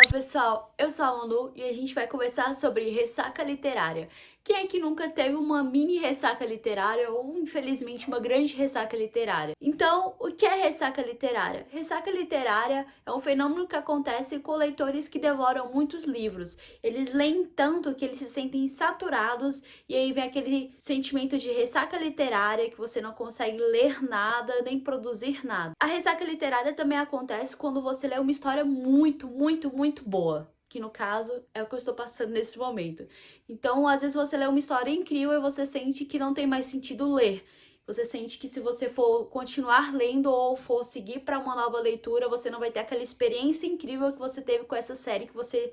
pessoal, eu sou a Manu e a gente vai conversar sobre ressaca literária. Quem é que nunca teve uma mini ressaca literária ou, infelizmente, uma grande ressaca literária? Então, o que é ressaca literária? Ressaca literária é um fenômeno que acontece com leitores que devoram muitos livros. Eles leem tanto que eles se sentem saturados e aí vem aquele sentimento de ressaca literária que você não consegue ler nada nem produzir nada. A ressaca literária também acontece quando você lê uma história muito boa, que no caso é o que eu estou passando nesse momento. Então, às vezes você lê uma história incrível e você sente que não tem mais sentido ler. Você sente que se você for continuar lendo ou for seguir para uma nova leitura, você não vai ter aquela experiência incrível que você teve com essa série que você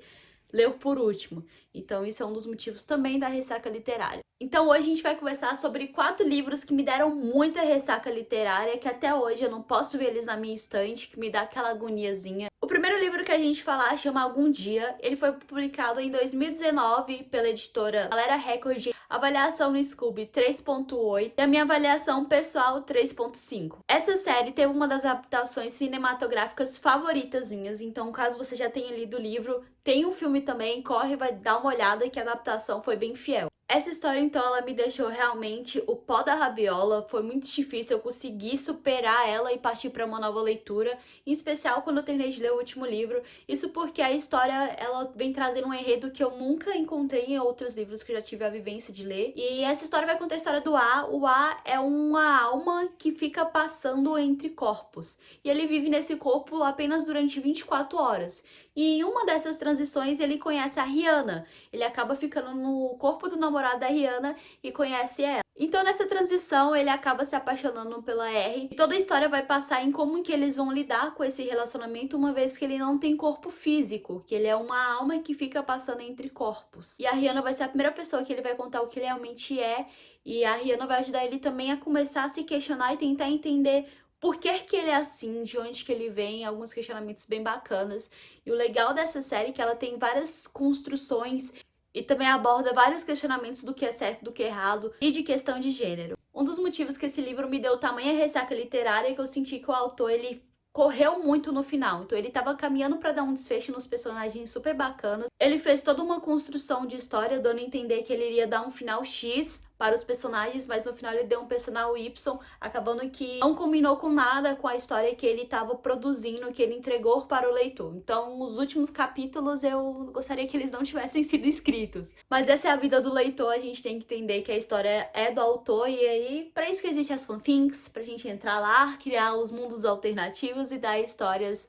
leu por último. Então, isso é um dos motivos também da ressaca literária. Então, hoje a gente vai conversar sobre 4 livros que me deram muita ressaca literária, que até hoje eu não posso ver eles na minha estante, que me dá aquela agoniazinha. O primeiro livro que a gente falar chama Algum Dia. Ele foi publicado em 2019 pela editora Galera Record. Avaliação no Scooby 3.8 e a minha avaliação pessoal 3.5. Essa série teve uma das adaptações cinematográficas favoritas minhas, então caso você já tenha lido o livro, tem um filme também, corre e vai dar uma olhada que a adaptação foi bem fiel. Essa história, então, ela me deixou realmente o pó da rabiola. Foi muito difícil eu conseguir superar ela e partir para uma nova leitura, em especial quando eu terminei de ler o último livro. Isso porque a história, ela vem trazendo um enredo que eu nunca encontrei em outros livros que eu já tive a vivência de ler. E essa história vai contar a história do A. O A é uma alma que fica passando entre corpos. E ele vive nesse corpo apenas durante 24 horas. E em uma dessas transições, ele conhece a Rihanna. Ele acaba ficando no corpo do namorado da Rihanna e conhece ela. Então, nessa transição, ele acaba se apaixonando pela R. E toda a história vai passar em como que eles vão lidar com esse relacionamento, uma vez que ele não tem corpo físico, que ele é uma alma que fica passando entre corpos. E a Rihanna vai ser a primeira pessoa que ele vai contar o que ele realmente é. E a Rihanna vai ajudar ele também a começar a se questionar e tentar entender por que que ele é assim, de onde que ele vem, alguns questionamentos bem bacanas. E o legal dessa série é que ela tem várias construções e também aborda vários questionamentos do que é certo, do que é errado e de questão de gênero. Um dos motivos que esse livro me deu tamanha ressaca literária é que eu senti que o autor, ele correu muito no final. Então ele tava caminhando para dar um desfecho nos personagens super bacanas. Ele fez toda uma construção de história, dando a entender que ele iria dar um final X para os personagens, mas no final ele deu um personal Y, acabando que não combinou com nada com a história que ele estava produzindo, que ele entregou para o leitor. Então, os últimos capítulos eu gostaria que eles não tivessem sido escritos. Mas essa é a vida do leitor, a gente tem que entender que a história é do autor, e aí, para isso que existem as fanfics, pra gente entrar lá, criar os mundos alternativos e dar histórias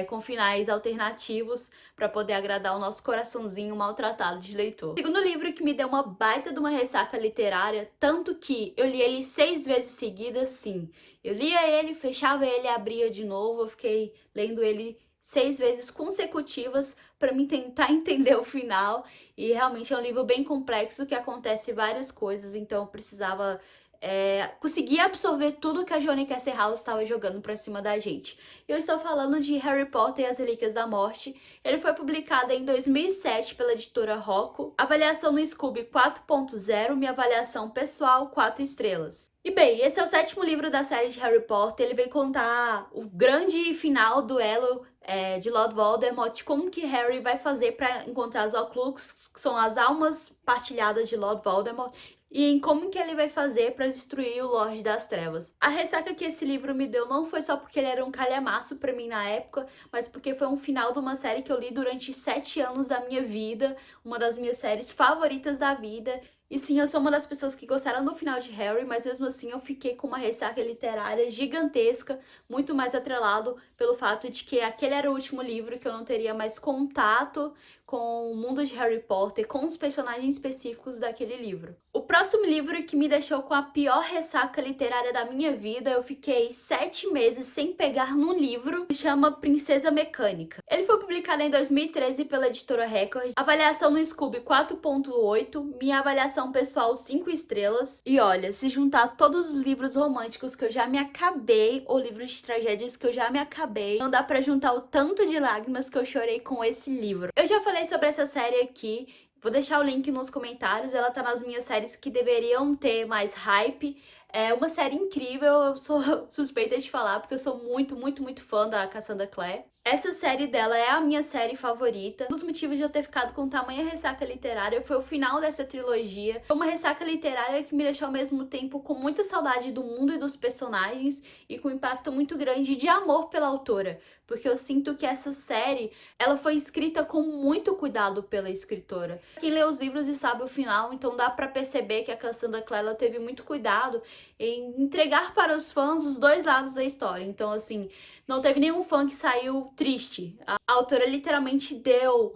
com finais alternativos para poder agradar o nosso coraçãozinho maltratado de leitor. O segundo livro que me deu uma baita de uma ressaca literária, tanto que eu li ele 6 vezes seguidas, sim. Eu lia ele, fechava ele, abria de novo, eu fiquei lendo ele 6 vezes consecutivas para me tentar entender o final, e realmente é um livro bem complexo que acontece várias coisas, então eu precisava conseguir absorver tudo que a Jonica Serhouse estava jogando pra cima da gente. Eu estou falando de Harry Potter e as Relíquias da Morte. Ele foi publicado em 2007 pela editora Rocco. Avaliação no Scooby 4.0, minha avaliação pessoal 4 estrelas. E bem, esse é o 7º livro da série de Harry Potter. Ele vem contar o grande final duelo de Lord Voldemort, como que Harry vai fazer para encontrar as Horcruxes, que são as almas partilhadas de Lord Voldemort, e em como que ele vai fazer para destruir o Lorde das Trevas. A ressaca que esse livro me deu não foi só porque ele era um calhamaço para mim na época, mas porque foi um final de uma série que eu li durante 7 anos da minha vida, uma das minhas séries favoritas da vida. E sim, eu sou uma das pessoas que gostaram do final de Harry, mas mesmo assim eu fiquei com uma ressaca literária gigantesca, muito mais atrelado pelo fato de que aquele era o último livro que eu não teria mais contato com o mundo de Harry Potter, com os personagens específicos daquele livro. O próximo livro que me deixou com a pior ressaca literária da minha vida, eu fiquei 7 meses sem pegar num livro, que chama Princesa Mecânica. Ele foi publicado em 2013 pela editora Record. Avaliação no Scooby 4.8, minha avaliação pessoal 5 estrelas. E olha, se juntar todos os livros românticos que eu já me acabei, ou livros de tragédias que eu já me acabei, não dá pra juntar o tanto de lágrimas que eu chorei com esse livro. Eu já falei sobre essa série aqui, vou deixar o link nos comentários, ela tá nas minhas séries que deveriam ter mais hype. É uma série incrível, eu sou suspeita de falar, porque eu sou muito fã da Cassandra Clare. Essa série dela é a minha série favorita. Um dos motivos de eu ter ficado com tamanha ressaca literária foi o final dessa trilogia. Foi uma ressaca literária que me deixou ao mesmo tempo com muita saudade do mundo e dos personagens e com um impacto muito grande de amor pela autora. Porque eu sinto que essa série, ela foi escrita com muito cuidado pela escritora. Quem lê os livros e sabe o final, então dá pra perceber que a Cassandra Clare ela teve muito cuidado em entregar para os fãs os dois lados da história. Então, assim, não teve nenhum fã que saiu triste. A autora literalmente deu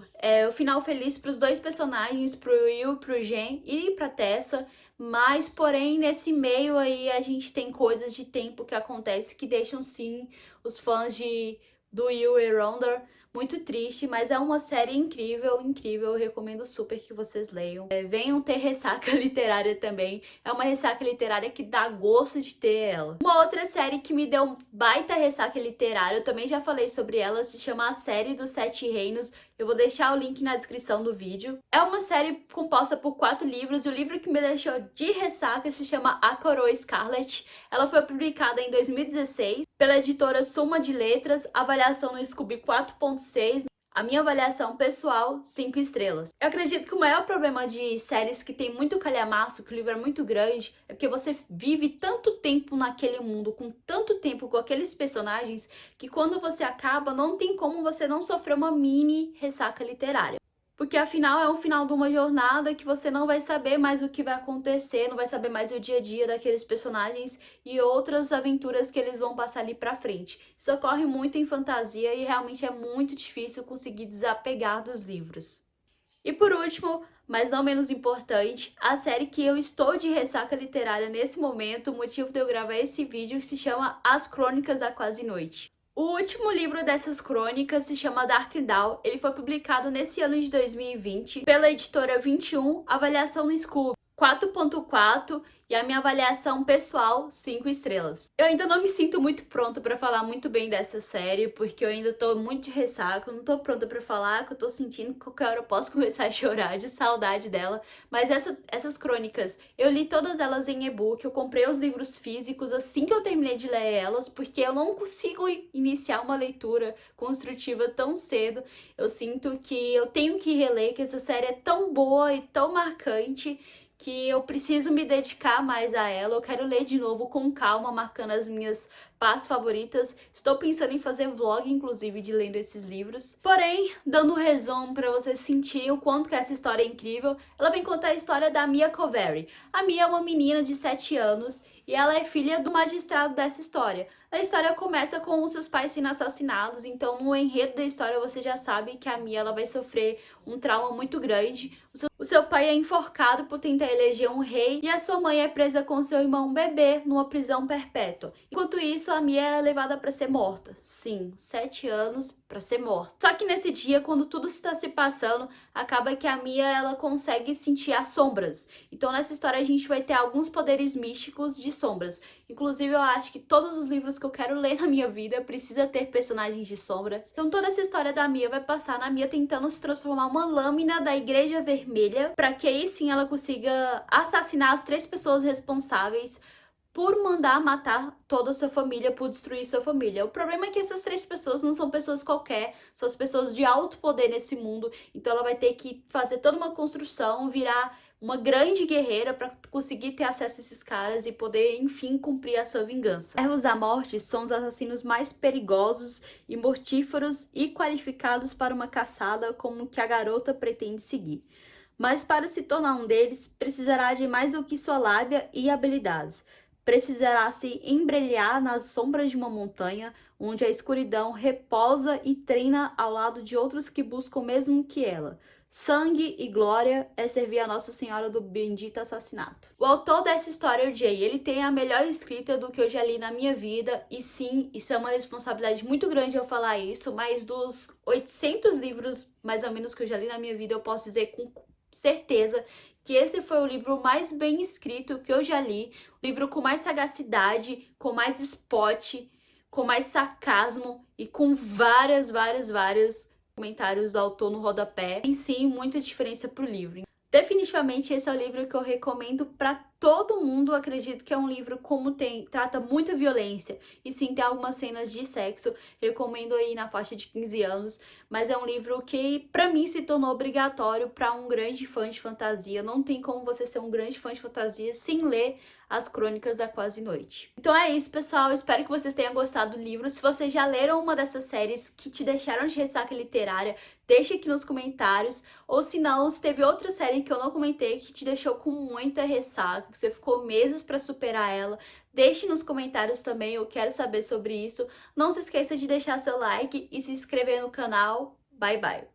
o final feliz para os dois personagens, pro Will, pro Jen e pra Tessa. Mas, porém, nesse meio aí a gente tem coisas de tempo que acontecem que deixam sim os fãs do Will e Rhonda muito triste, mas é uma série incrível, incrível, eu recomendo super que vocês leiam. Venham ter ressaca literária também, é uma ressaca literária que dá gosto de ter ela. Uma outra série que me deu baita ressaca literária, eu também já falei sobre ela, se chama A Série dos Sete Reinos, eu vou deixar o link na descrição do vídeo. É uma série composta por 4 livros, e o livro que me deixou de ressaca se chama A Coroa Escarlate. Ela foi publicada em 2016 pela editora Suma de Letras, avaliação no Scooby 4.6, a minha avaliação pessoal, 5 estrelas. Eu acredito que o maior problema de séries que tem muito calhamaço, que o livro é muito grande, é porque você vive tanto tempo naquele mundo, com tanto tempo com aqueles personagens, que quando você acaba, não tem como você não sofrer uma mini ressaca literária. Porque afinal é um final de uma jornada que você não vai saber mais o que vai acontecer, não vai saber mais o dia a dia daqueles personagens e outras aventuras que eles vão passar ali pra frente. Isso ocorre muito em fantasia e realmente é muito difícil conseguir desapegar dos livros. E por último, mas não menos importante, a série que eu estou de ressaca literária nesse momento, o motivo de eu gravar esse vídeo, se chama As Crônicas da Quase Noite. O último livro dessas crônicas se chama Dark Dawn. Ele foi publicado nesse ano de 2020 pela editora 21, avaliação no Scooby 4.4 e a minha avaliação pessoal 5 estrelas. Eu ainda não me sinto muito pronta pra falar muito bem dessa série, porque eu ainda tô muito de ressaca, eu não tô pronta pra falar, que eu tô sentindo que qualquer hora eu posso começar a chorar de saudade dela. Mas essas crônicas, eu li todas elas em e-book, eu comprei os livros físicos assim que eu terminei de ler elas, porque eu não consigo iniciar uma leitura construtiva tão cedo. Eu sinto que eu tenho que reler, que essa série é tão boa e tão marcante, que eu preciso me dedicar mais a ela. Eu quero ler de novo com calma, marcando as minhas partes favoritas. Estou pensando em fazer vlog, inclusive, de lendo esses livros. Porém, dando um resumo para vocês sentirem o quanto que essa história é incrível, ela vem contar a história da Mia Coveri. A Mia é uma menina de 7 anos e ela é filha do magistrado dessa história. A história começa com os seus pais sendo assassinados, então no enredo da história você já sabe que a Mia ela vai sofrer um trauma muito grande. O seu pai é enforcado por tentar eleger um rei e a sua mãe é presa com seu irmão bebê numa prisão perpétua. Enquanto isso, a Mia é levada para ser morta. Sim, 7 anos para ser morta. Só que nesse dia, quando tudo está se passando, acaba que a Mia ela consegue sentir as sombras. Então nessa história a gente vai ter alguns poderes místicos de sombras. Inclusive eu acho que todos os livros que eu quero ler na minha vida precisa ter personagens de sombras. Então toda essa história da Mia vai passar na Mia tentando se transformar uma lâmina da Igreja Vermelha, para que aí sim ela consiga assassinar as 3 pessoas responsáveis por mandar matar toda a sua família, por destruir sua família. O problema é que essas 3 pessoas não são pessoas qualquer, são as pessoas de alto poder nesse mundo, então ela vai ter que fazer toda uma construção, virar uma grande guerreira para conseguir ter acesso a esses caras e poder, enfim, cumprir a sua vingança. Servos da Morte são os assassinos mais perigosos e mortíferos e qualificados para uma caçada como que a garota pretende seguir. Mas para se tornar um deles, precisará de mais do que sua lábia e habilidades. Precisará se embrelhar nas sombras de uma montanha, onde a escuridão repousa e treina ao lado de outros que buscam o mesmo que ela. Sangue e glória é servir a Nossa Senhora do Bendito Assassinato. O autor dessa história, o Jay, ele tem a melhor escrita do que eu já li na minha vida, e sim, isso é uma responsabilidade muito grande eu falar isso, mas dos 800 livros, mais ou menos, que eu já li na minha vida, eu posso dizer com certeza que esse foi o livro mais bem escrito que eu já li, o livro com mais sagacidade, com mais spot, com mais sarcasmo e com vários comentários do autor no rodapé. Tem sim muita diferença pro livro. Definitivamente esse é o livro que eu recomendo para todo mundo acredita que é um livro como trata muita violência e sim tem algumas cenas de sexo, recomendo aí na faixa de 15 anos, mas é um livro que pra mim se tornou obrigatório para um grande fã de fantasia. Não tem como você ser um grande fã de fantasia sem ler As Crônicas da Quase Noite. Então é isso, pessoal, espero que vocês tenham gostado do livro. Se vocês já leram uma dessas séries que te deixaram de ressaca literária, deixe aqui nos comentários, ou se não, se teve outra série que eu não comentei que te deixou com muita ressaca, que você ficou meses para superar ela, deixe nos comentários também, eu quero saber sobre isso. Não se esqueça de deixar seu like e se inscrever no canal. Bye, bye!